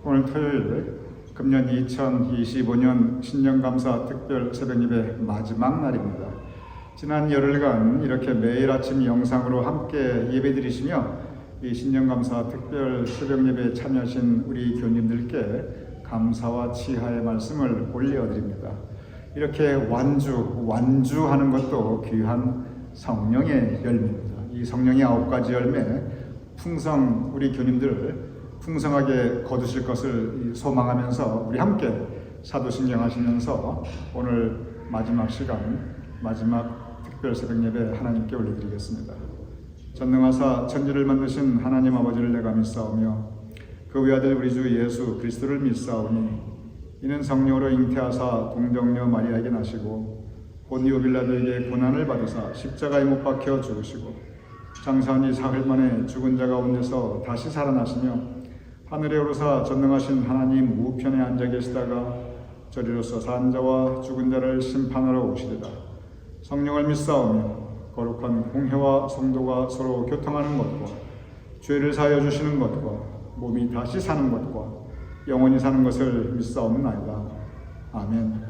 오늘 토요일 금년 2025년 신년감사 특별 새벽예배 마지막 날입니다. 지난 열흘간 이렇게 매일 아침 영상으로 함께 예배드리시며 이 신년감사 특별 새벽예배에 참여하신 우리 교님들께 감사와 치하의 말씀을 올려드립니다. 이렇게 완주하는 것도 귀한 성령의 열매입니다. 이 성령의 9가지 열매, 우리 교님들 풍성하게 거두실 것을 소망하면서 우리 함께 사도신경 하시면서 오늘 마지막 시간, 마지막 특별 새벽 예배 하나님께 올려드리겠습니다. 전능하사 천지를 만드신 하나님 아버지를 내가 믿사오며 그 외아들 우리 주 예수 그리스도를 믿사오니 이는 성령으로 잉태하사 동정녀 마리아에게 나시고 본디오 빌라도에게 고난을 받으사 십자가에 못 박혀 죽으시고 장사한 지 사흘 만에 죽은 자 가운데서 다시 살아나시며 하늘에 오르사 전능하신 하나님 우편에 앉아 계시다가 저리로서 산 자와 죽은 자를 심판하러 오시리라. 성령을 믿사오며 거룩한 공회와 성도가 서로 교통하는 것과 죄를 사하여 주시는 것과 몸이 다시 사는 것과 영원히 사는 것을 믿사옵나이다. 아멘.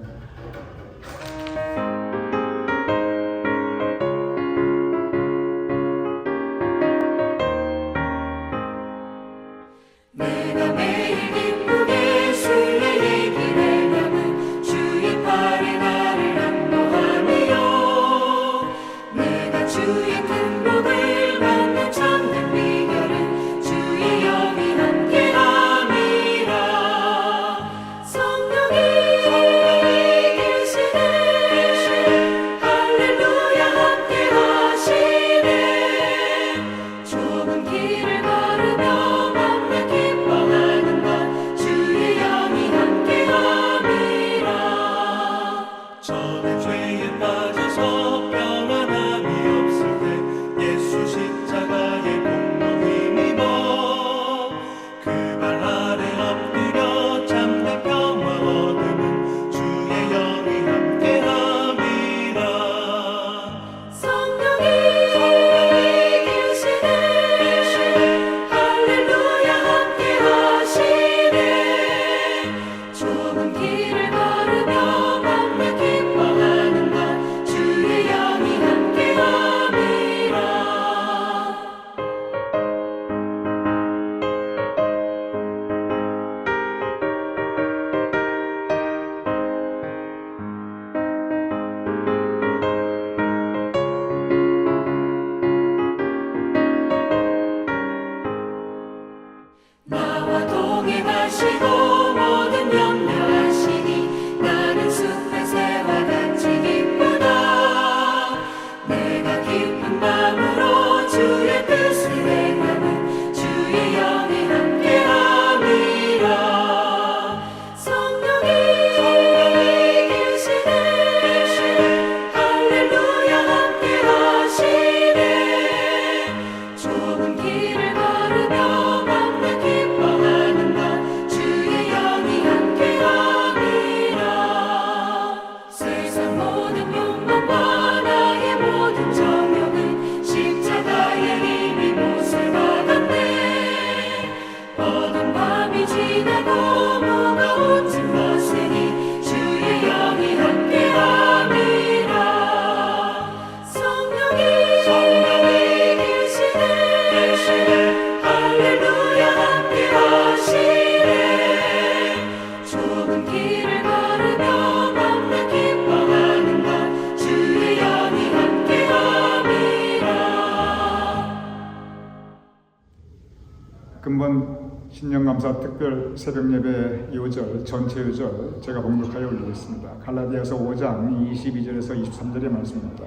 근본 신년감사 특별 새벽예배 요절, 전체 요절 제가 봉독하여 올리겠습니다. 갈라디아서 5장 22절에서 23절의 말씀입니다.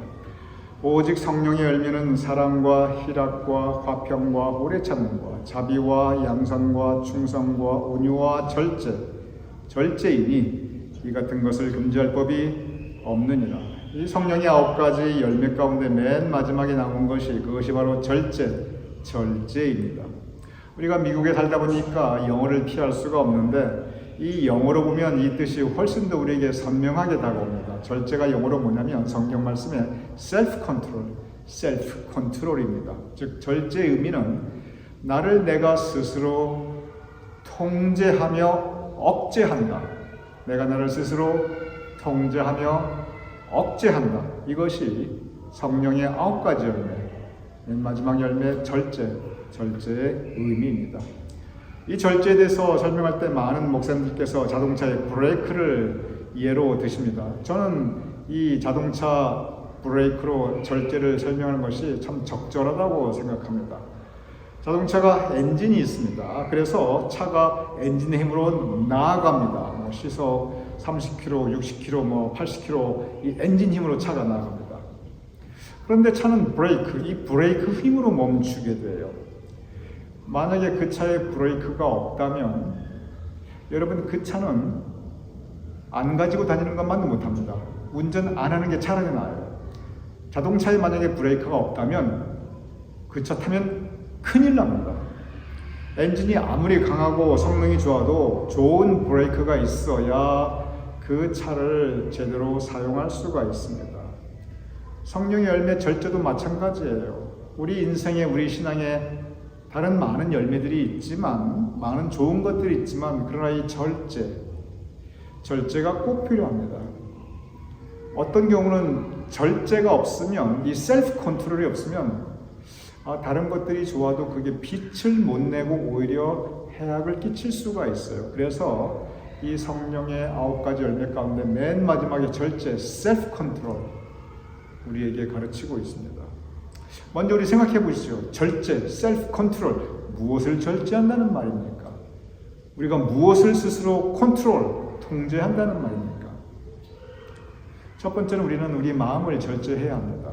오직 성령의 열매는 사랑과 희락과 화평과 오래 참음과 자비와 양선과 충성과 온유와 절제이니 이 같은 것을 금지할 법이 없느니라. 이 성령의 9가지 열매 가운데 맨 마지막에 나온 그것이 바로 절제입니다. 우리가 미국에 살다 보니까 영어를 피할 수가 없는데 이 영어로 보면 이 뜻이 훨씬 더 우리에게 선명하게 다가옵니다. 절제가 영어로 뭐냐면 성경 말씀에 self-control입니다. 즉 절제의 의미는 나를 내가 스스로 통제하며 억제한다. 내가 나를 스스로 통제하며 억제한다. 이것이 성령의 9가지 열매, 맨 마지막 열매 절제의 의미입니다. 이 절제에 대해서 설명할 때 많은 목사님들께서 자동차의 브레이크를 예로 드십니다. 저는 이 자동차 브레이크로 절제를 설명하는 것이 참 적절하다고 생각합니다. 자동차가 엔진이 있습니다. 그래서 차가 엔진의 힘으로 나아갑니다. 시속 30km, 60km, 80km 이 엔진 힘으로 차가 나아갑니다. 그런데 차는 이 브레이크 힘으로 멈추게 돼요. 만약에 그 차에 브레이크가 없다면 여러분 그 차는 안 가지고 다니는 것만도 못합니다. 운전 안 하는 게 차라리 나아요. 자동차에 만약에 브레이크가 없다면 그 차 타면 큰일 납니다. 엔진이 아무리 강하고 성능이 좋아도 좋은 브레이크가 있어야 그 차를 제대로 사용할 수가 있습니다. 성령의 열매 절제도 마찬가지예요. 우리 인생에, 우리 신앙에 다른 많은 열매들이 있지만, 많은 좋은 것들이 있지만, 그러나 이 절제가 꼭 필요합니다. 어떤 경우는 절제가 없으면, 이 셀프 컨트롤이 없으면 다른 것들이 좋아도 그게 빛을 못 내고 오히려 해악을 끼칠 수가 있어요. 그래서 이 성령의 9가지 열매 가운데 맨 마지막에 절제, 셀프 컨트롤 우리에게 가르치고 있습니다. 먼저 우리 생각해 보시죠. 절제, 셀프 컨트롤, 무엇을 절제한다는 말입니까? 우리가 무엇을 스스로 컨트롤, 통제한다는 말입니까? 첫 번째는 우리는 우리 마음을 절제해야 합니다.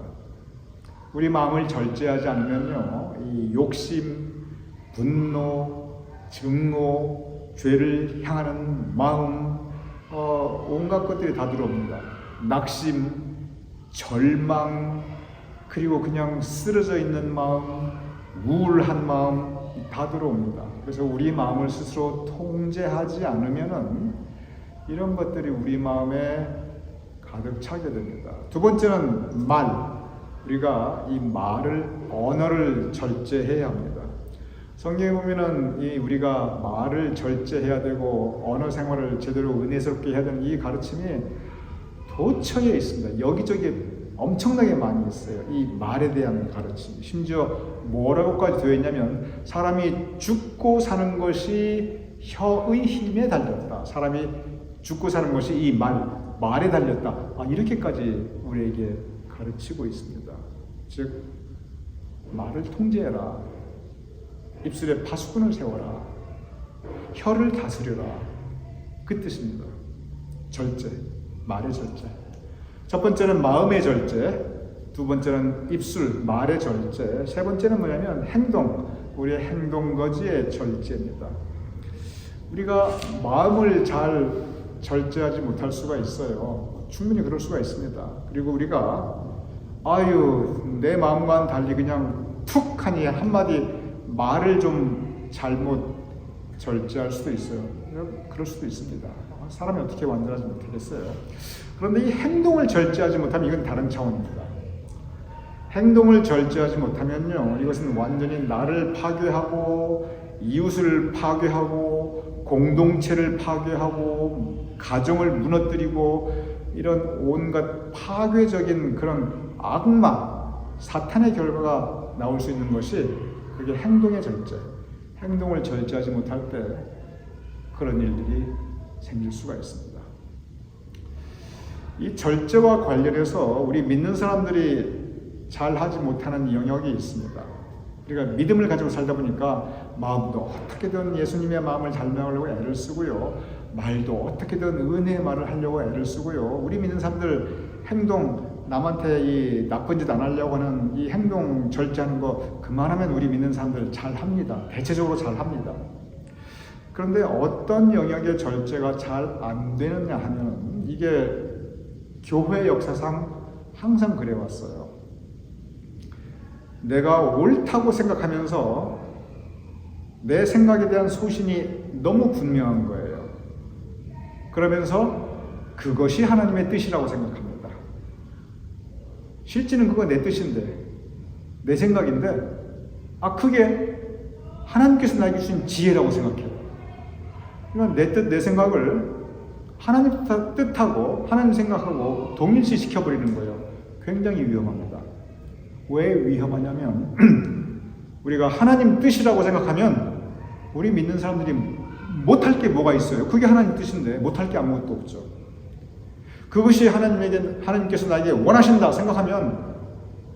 우리 마음을 절제하지 않으면요, 이 욕심, 분노, 증오, 죄를 향하는 마음, 온갖 것들이 다 들어옵니다. 낙심, 절망, 그리고 그냥 쓰러져 있는 마음, 우울한 마음 다 들어옵니다. 그래서 우리 마음을 스스로 통제하지 않으면은 이런 것들이 우리 마음에 가득 차게 됩니다. 두 번째는 우리가 이 언어를 절제해야 합니다. 성경에 보면은 우리가 말을 절제해야 되고 언어 생활을 제대로 은혜스럽게 해야 되는 이 가르침이 도처에 있습니다. 여기저기 엄청나게 많이 있어요. 이 말에 대한 가르침. 심지어 뭐라고까지 되어 있냐면 사람이 죽고 사는 것이 혀의 힘에 달렸다. 사람이 죽고 사는 것이 이 말에 달렸다. 이렇게까지 우리에게 가르치고 있습니다. 즉 말을 통제해라. 입술에 파수꾼을 세워라. 혀를 다스려라. 그 뜻입니다. 절제, 말의 절제. 첫 번째는 마음의 절제, 두 번째는 입술, 말의 절제, 세 번째는 뭐냐면 우리의 행동거지의 절제입니다. 우리가 마음을 잘 절제하지 못할 수가 있어요. 충분히 그럴 수가 있습니다. 그리고 우리가 내 마음과는 달리 그냥 툭 하니 한마디 말을 좀 잘못 절제할 수도 있어요. 그럴 수도 있습니다. 사람이 어떻게 완전하지 못하겠어요. 그런데 이 행동을 절제하지 못하면 이건 다른 차원입니다. 행동을 절제하지 못하면요, 이것은 완전히 나를 파괴하고 이웃을 파괴하고 공동체를 파괴하고 가정을 무너뜨리고 이런 온갖 파괴적인 그런 악마, 사탄의 결과가 나올 수 있는 것이 그게 행동의 절제. 행동을 절제하지 못할 때 그런 일들이 생길 수가 있습니다. 이 절제와 관련해서 우리 믿는 사람들이 잘 하지 못하는 영역이 있습니다. 우리가 믿음을 가지고 살다 보니까 마음도 어떻게든 예수님의 마음을 잘명하려고 애를 쓰고요. 말도 어떻게든 은혜의 말을 하려고 애를 쓰고요. 우리 믿는 사람들 행동, 남한테 이 나쁜 짓 안 하려고 하는 이 행동 절제하는 거 그만하면 우리 믿는 사람들 잘 합니다. 대체적으로 잘 합니다. 그런데 어떤 영역의 절제가 잘 안 되느냐 하면 이게 교회 역사상 항상 그래왔어요. 내가 옳다고 생각하면서 내 생각에 대한 소신이 너무 분명한 거예요. 그러면서 그것이 하나님의 뜻이라고 생각합니다. 실제는 그거 내 뜻인데, 내 생각인데, 그게 하나님께서 나에게 주신 지혜라고 생각해요. 그러니까 내 뜻, 내 생각을 하나님 뜻하고 하나님 생각하고 동일시 시켜버리는 거예요. 굉장히 위험합니다. 왜 위험하냐면 우리가 하나님 뜻이라고 생각하면 우리 믿는 사람들이 못할 게 뭐가 있어요? 그게 하나님 뜻인데 못할 게 아무것도 없죠. 그것이 하나님께서 나에게 원하신다 생각하면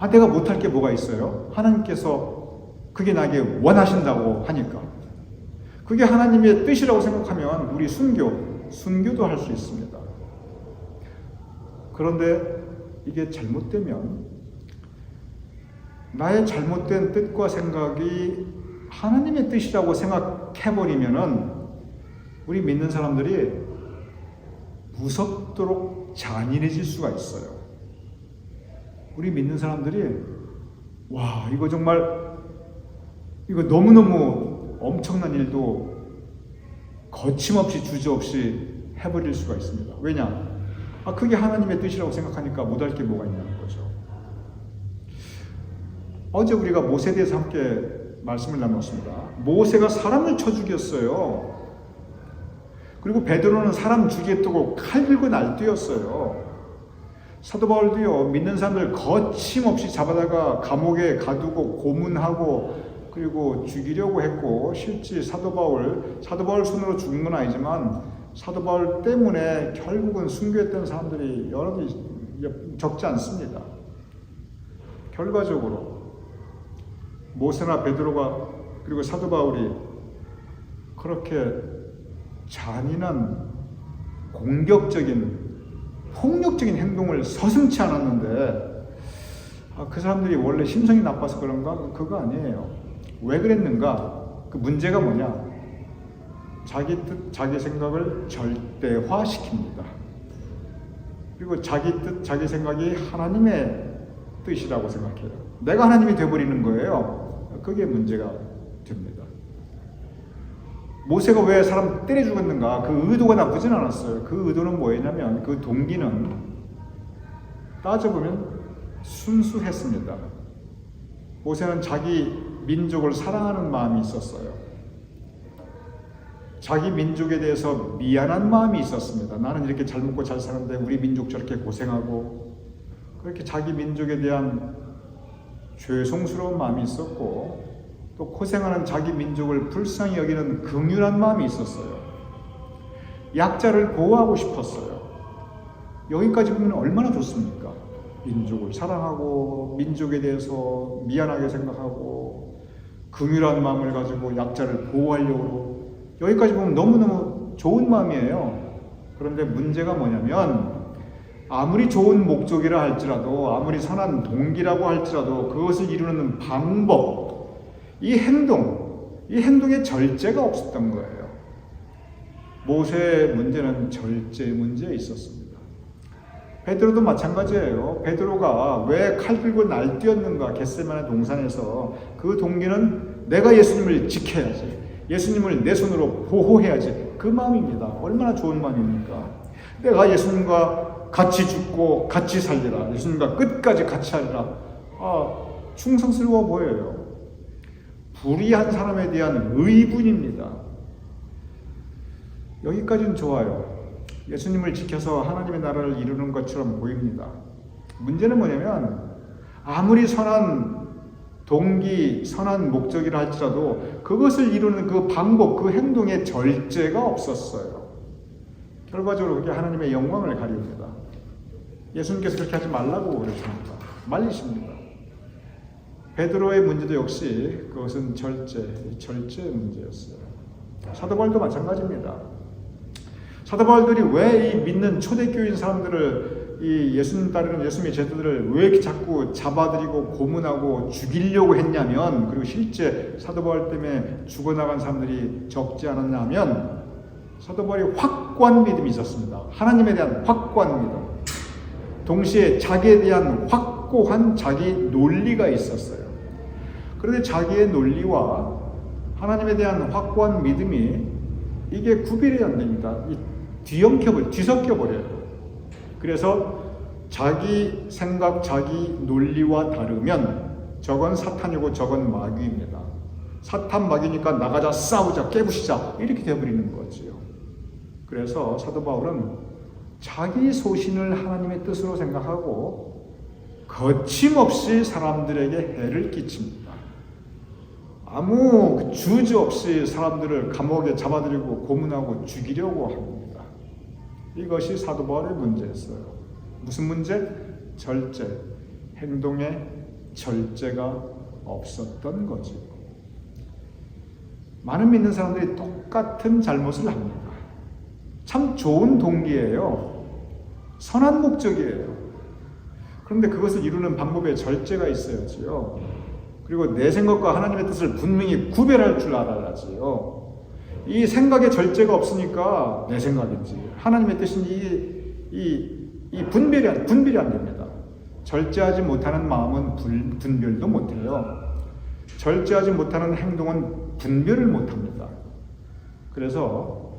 내가 못할 게 뭐가 있어요? 하나님께서 그게 나에게 원하신다고 하니까. 그게 하나님의 뜻이라고 생각하면 우리 순교도 할 수 있습니다. 그런데 이게 잘못되면 나의 잘못된 뜻과 생각이 하나님의 뜻이라고 생각해버리면은 우리 믿는 사람들이 무섭도록 잔인해질 수가 있어요. 우리 믿는 사람들이 이거 너무너무 엄청난 일도 거침없이 주저없이 해버릴 수가 있습니다. 왜냐? 그게 하나님의 뜻이라고 생각하니까 못할 게 뭐가 있냐는 거죠. 어제 우리가 모세에 대해서 함께 말씀을 나눴습니다. 모세가 사람을 쳐 죽였어요. 그리고 베드로는 사람 죽이겠다고 칼 들고 날뛰었어요. 사도 바울도요, 믿는 사람들 거침없이 잡아다가 감옥에 가두고 고문하고 그리고 죽이려고 했고, 실제 사도 바울 손으로 죽은 건 아니지만 사도 바울 때문에 결국은 순교했던 사람들이 여러분이 적지 않습니다. 결과적으로 모세나 베드로가 그리고 사도 바울이 그렇게 잔인한 공격적인 폭력적인 행동을 서슴지 않았는데 그 사람들이 원래 심성이 나빠서 그런가? 그거 아니에요. 왜 그랬는가? 그 문제가 뭐냐? 자기 뜻, 자기 생각을 절대화시킵니다. 그리고 자기 뜻, 자기 생각이 하나님의 뜻이라고 생각해요. 내가 하나님이 되어버리는 거예요. 그게 문제가 됩니다. 모세가 왜 사람 때려 죽였는가? 그 의도가 나쁘진 않았어요. 그 의도는 뭐였냐면 그 동기는 따져보면 순수했습니다. 모세는 자기 민족을 사랑하는 마음이 있었어요. 자기 민족에 대해서 미안한 마음이 있었습니다. 나는 이렇게 잘 먹고 잘 사는데 우리 민족 저렇게 고생하고, 그렇게 자기 민족에 대한 죄송스러운 마음이 있었고, 또 고생하는 자기 민족을 불쌍히 여기는 긍휼한 마음이 있었어요. 약자를 보호하고 싶었어요. 여기까지 보면 얼마나 좋습니까? 민족을 사랑하고 민족에 대해서 미안하게 생각하고 긍휼한 마음을 가지고 약자를 보호하려고, 여기까지 보면 너무너무 좋은 마음이에요. 그런데 문제가 뭐냐면 아무리 좋은 목적이라 할지라도, 아무리 선한 동기라고 할지라도 그것을 이루는 방법, 이 행동에 절제가 없었던 거예요. 모세의 문제는 절제의 문제에 있었습니다. 베드로도 마찬가지예요. 베드로가 왜 칼 들고 날뛰었는가? 겟세마네 동산에서 그 동기는 내가 예수님을 지켜야지, 예수님을 내 손으로 보호해야지, 그 마음입니다. 얼마나 좋은 마음입니까? 내가 예수님과 같이 죽고 같이 살리라, 예수님과 끝까지 같이 하리라. 충성스러워 보여요. 불의한 사람에 대한 의분입니다. 여기까지는 좋아요. 예수님을 지켜서 하나님의 나라를 이루는 것처럼 보입니다. 문제는 뭐냐면 아무리 선한 동기, 선한 목적이라 할지라도 그것을 이루는 그 방법, 그 행동에 절제가 없었어요. 결과적으로 그게 하나님의 영광을 가립니다. 예수님께서 그렇게 하지 말라고 그러십니다. 말리십니다. 베드로의 문제도 역시 그것은 절제의 문제였어요. 사도 바울도 마찬가지입니다. 사도 바울들이 왜 이 믿는 초대교인 사람들을, 이 예수님 따르는 예수님의 제자들을 왜 이렇게 자꾸 잡아들이고 고문하고 죽이려고 했냐면, 그리고 실제 사도 바울 때문에 죽어나간 사람들이 적지 않았냐면, 사도 바울이 확고한 믿음이 있었습니다. 하나님에 대한 확고한 믿음, 동시에 자기에 대한 확고한 자기 논리가 있었어요. 그런데 자기의 논리와 하나님에 대한 확고한 믿음이 이게 구별이 안 됩니다. 뒤섞여버려요. 그래서 자기 생각, 자기 논리와 다르면 저건 사탄이고 저건 마귀입니다. 사탄 막이니까 나가자, 싸우자, 깨부시자 이렇게 되어버리는 거지요. 그래서 사도 바울은 자기 소신을 하나님의 뜻으로 생각하고 거침없이 사람들에게 해를 끼칩니다. 아무 주저 없이 사람들을 감옥에 잡아들이고 고문하고 죽이려고 합니다. 이것이 사도 바울의 문제였어요. 무슨 문제? 절제, 행동에 절제가 없었던 거죠. 많은 믿는 사람들이 똑같은 잘못을 합니다. 참 좋은 동기예요. 선한 목적이에요. 그런데 그것을 이루는 방법에 절제가 있어야지요. 그리고 내 생각과 하나님의 뜻을 분명히 구별할 줄 알아야지요. 이 생각에 절제가 없으니까 내 생각인지 하나님의 뜻인지 이 분별이 안 됩니다. 절제하지 못하는 마음은 분별도 못해요. 절제하지 못하는 행동은 분별을 못합니다. 그래서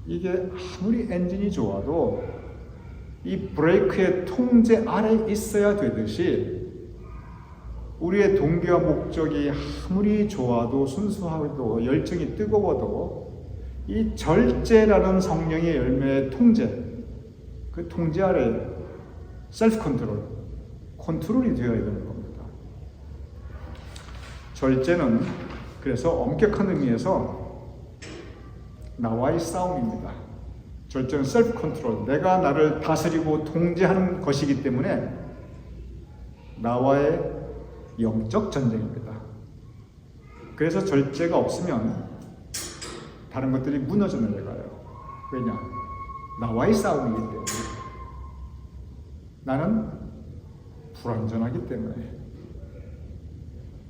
이게 아무리 엔진이 좋아도 이 브레이크의 통제 아래 있어야 되듯이 우리의 동기와 목적이 아무리 좋아도 순수하고 열정이 뜨거워도 이 절제라는 성령의 열매의 통제, 그 통제 아래 셀프 컨트롤이 되어야 되는 겁니다. 절제는 그래서 엄격한 의미에서 나와의 싸움입니다. 절제는 셀프 컨트롤, 내가 나를 다스리고 통제하는 것이기 때문에 나와의 영적 전쟁입니다. 그래서 절제가 없으면 다른 것들이 무너져 내려가요. 왜냐? 나와의 싸움이기 때문에. 나는 불완전하기 때문에.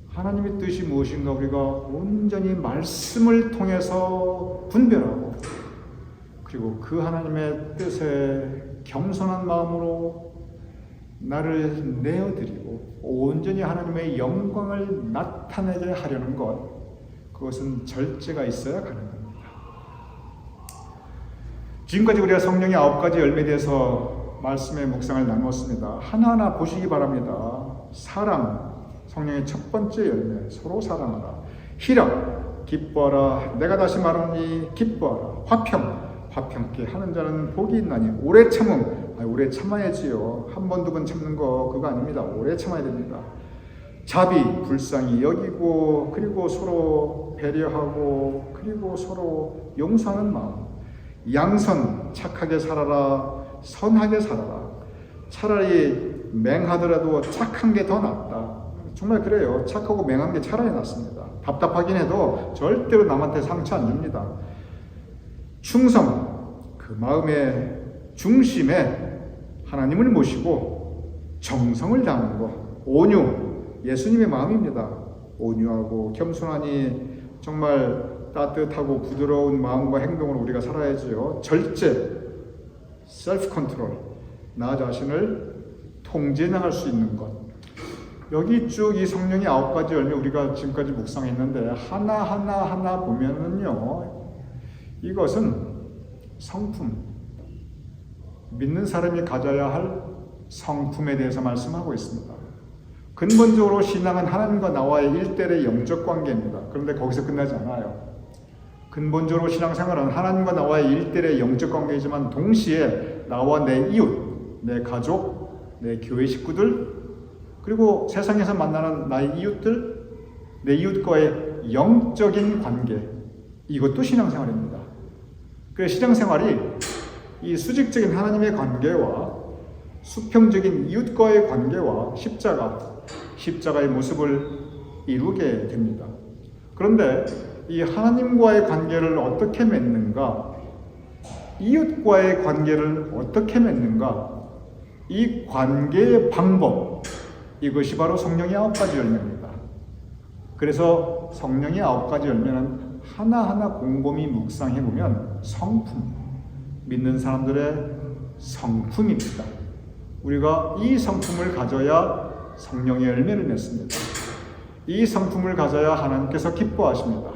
하나님의 뜻이 무엇인가 우리가 온전히 말씀을 통해서 분별하고, 그리고 그 하나님의 뜻에 겸손한 마음으로 나를 내어드리고 온전히 하나님의 영광을 나타내게 하려는 것, 그것은 절제가 있어야 가능합니다. 지금까지 우리가 성령의 9가지 열매에 대해서 말씀의 묵상을 나누었습니다. 하나하나 보시기 바랍니다. 사랑, 성령의 첫 번째 열매, 서로 사랑하라. 희락, 기뻐하라. 내가 다시 말하니 기뻐하라. 화평케 하는 자는 복이 있나니. 오래 참음, 오래 참아야지요. 한 번, 두 번 참는 거 그거 아닙니다. 오래 참아야 됩니다. 자비, 불쌍히 여기고, 그리고 서로 배려하고, 그리고 서로 용서하는 마음. 양선, 착하게 살아라. 선하게 살아라. 차라리 맹하더라도 착한 게 더 낫다. 정말 그래요. 착하고 맹한 게 차라리 낫습니다. 답답하긴 해도 절대로 남한테 상처 안 줍니다. 충성, 그 마음의 중심에 하나님을 모시고 정성을 다하는 것. 온유, 예수님의 마음입니다. 온유하고 겸손하니 정말 따뜻하고 부드러운 마음과 행동으로 우리가 살아야지요. 절제, 셀프 컨트롤, 나 자신을 통제해 나갈 수 있는 것. 여기 쭉 이 성령의 9가지 열매 우리가 지금까지 묵상했는데 하나 보면은요, 이것은 성품, 믿는 사람이 가져야 할 성품에 대해서 말씀하고 있습니다. 근본적으로 신앙은 하나님과 나와의 1대1의 영적 관계입니다. 그런데 거기서 끝나지 않아요. 근본적으로 신앙생활은 하나님과 나와의 1대1의 영적 관계이지만 동시에 나와 내 이웃, 내 가족, 내 교회 식구들, 그리고 세상에서 만나는 나의 이웃들, 내 이웃과의 영적인 관계, 이것도 신앙생활입니다. 그래서 신앙생활이 이 수직적인 하나님의 관계와 수평적인 이웃과의 관계와 십자가의 모습을 이루게 됩니다. 그런데 이 하나님과의 관계를 어떻게 맺는가, 이웃과의 관계를 어떻게 맺는가, 이 관계의 방법, 이것이 바로 성령의 9가지 열매입니다. 그래서 성령의 9가지 열매는 하나하나 곰곰이 묵상해보면 성품, 믿는 사람들의 성품입니다. 우리가 이 성품을 가져야 성령의 열매를 맺습니다. 이 성품을 가져야 하나님께서 기뻐하십니다.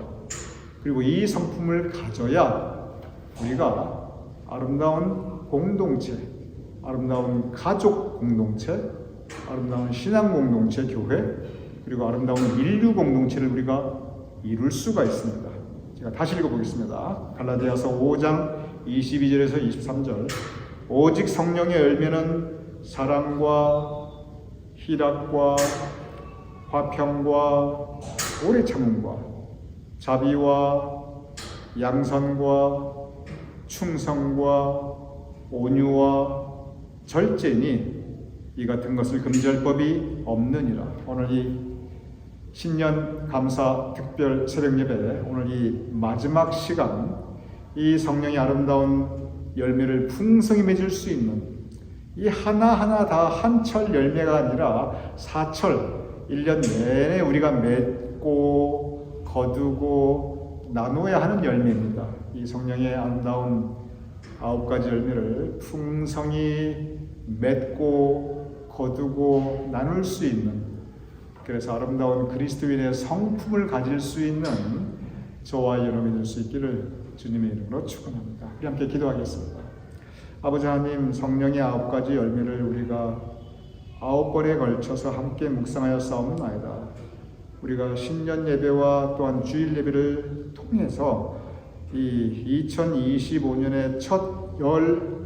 그리고 이 성품을 가져야 우리가 아름다운 공동체, 아름다운 가족 공동체, 아름다운 신앙 공동체, 교회, 그리고 아름다운 인류 공동체를 우리가 이룰 수가 있습니다. 제가 다시 읽어보겠습니다. 갈라디아서 5장 22절에서 23절. 오직 성령의 열매는 사랑과 희락과 화평과 오래 참음과 자비와 양선과 충성과 온유와 절제니 이 같은 것을 금지할 법이 없느니라. 오늘 이 신년 감사 특별 새벽 예배, 오늘 이 마지막 시간, 이 성령의 아름다운 열매를 풍성히 맺을 수 있는 이 하나하나 다 한철 열매가 아니라 사철, 1년 내내 우리가 맺고 거두고 나누어야 하는 열매입니다. 이 성령의 아름다운 9가지 열매를 풍성히 맺고 거두고 나눌 수 있는, 그래서 아름다운 그리스도인의 성품을 가질 수 있는 저와 여러분이 될 수 있기를 주님의 이름으로 축원합니다. 우리 함께 기도하겠습니다. 아버지 하나님, 성령의 9가지 열매를 우리가 9번에 걸쳐서 함께 묵상하여 싸움나이다. 우리가 신년 예배와 또한 주일 예배를 통해서 이 2025년의 첫 열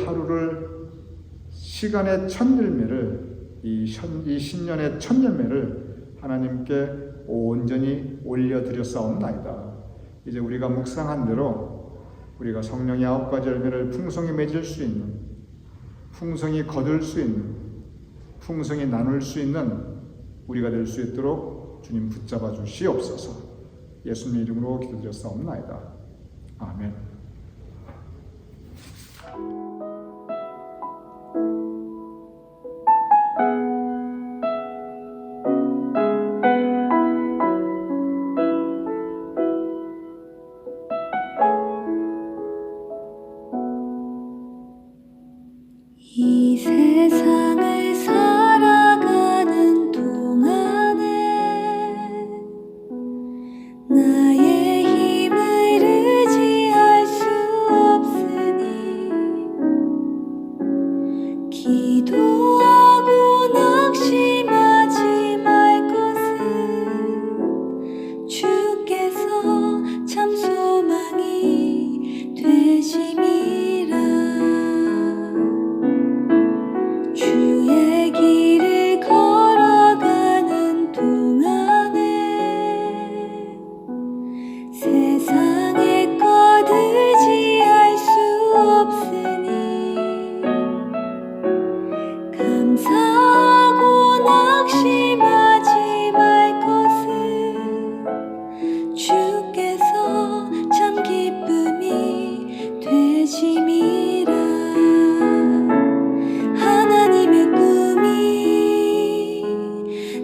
하루를 시간의 첫 열매를, 이 신년의 첫 열매를 하나님께 온전히 올려드렸사옵나이다. 이제 우리가 묵상한 대로 우리가 성령의 9가지 열매를 풍성히 맺을 수 있는, 풍성히 거둘 수 있는, 풍성히 나눌 수 있는 우리가 될 수 있도록 주님 붙잡아 주시옵소서. 예수님 이름으로 기도드렸사옵나이다. 아멘. 이 세상을 살아가는 동안에 나의 힘을 의지할 수 없으니 기도하고 낙심하지 말 것은 주께서 참 소망이 되심이라. 주의 길을 걸어가는 동안에 세상의 것 의지할 수 없으니 감사하고 낙심하지 말 것은 주께서 참 기쁨이 되심이라. 하나님의 꿈이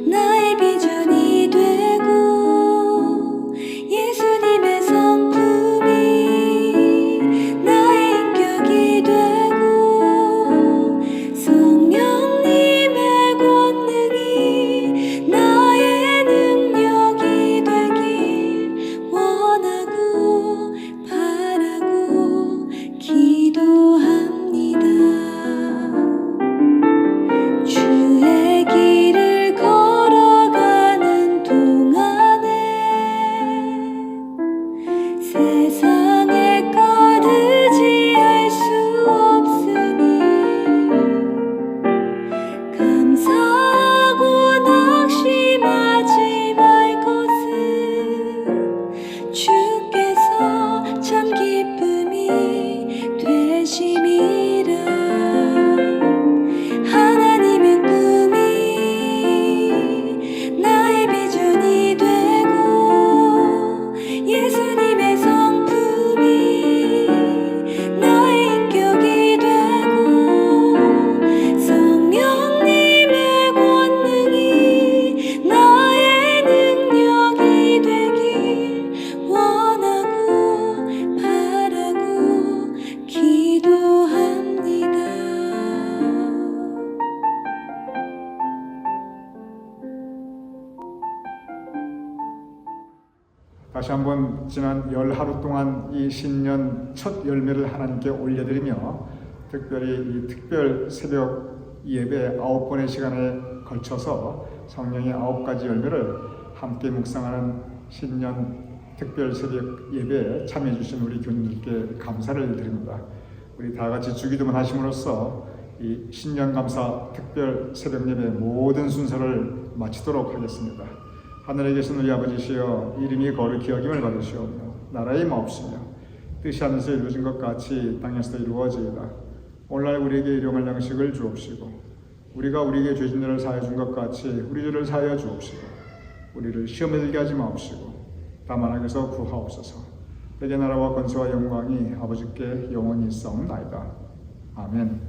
나의 비전이 되고 예수님의 성품이 나의 인격이 되고 성령님의 권능이 나의 능력이 되길 원하고 바라고 기도합니다. 주의 길을 걸어가는 동안에 세상의 것 의지할 수 없으니 감사하고 낙심하지 말 것은 주께서 참 기쁨이 되심이라. 하나님의 꿈이 나의 비전이 되고 예수님의 성품이 나의 인격이 되고 성령님의 권능이 나의 능력이 되길 원하고 바라고 기도합니다. 다시 한번 지난 열 하루 동안 이 신년 첫 열매를 하나님께 올려드리며 특별히 이 특별 새벽 예배 9번의 시간에 걸쳐서 성령의 9가지 열매를 함께 묵상하는 신년 특별 새벽 예배에 참여해 주신 우리 교인들께 감사를 드립니다. 우리 다 같이 주기도문 하심으로써 이 신년 감사 특별 새벽 예배 모든 순서를 마치도록 하겠습니다. 하늘에 계신 우리 아버지시여, 이름이 거룩히 여김을 받으시오며 나라의 마옵시며 뜻이 하늘에서 이루어진 것 같이 땅에서도 이루어지이다. 오늘날 우리에게 일용할 양식을 주옵시고 우리가 우리에게 죄진 죄를 사하여 준 것 같이 우리 죄를 사하여 주옵시고 우리를 시험에 들게 하지 마옵시고 다만 악에서 구하옵소서. 내게 나라와 권세와 영광이 아버지께 영원히 있사옵나이다. 아멘.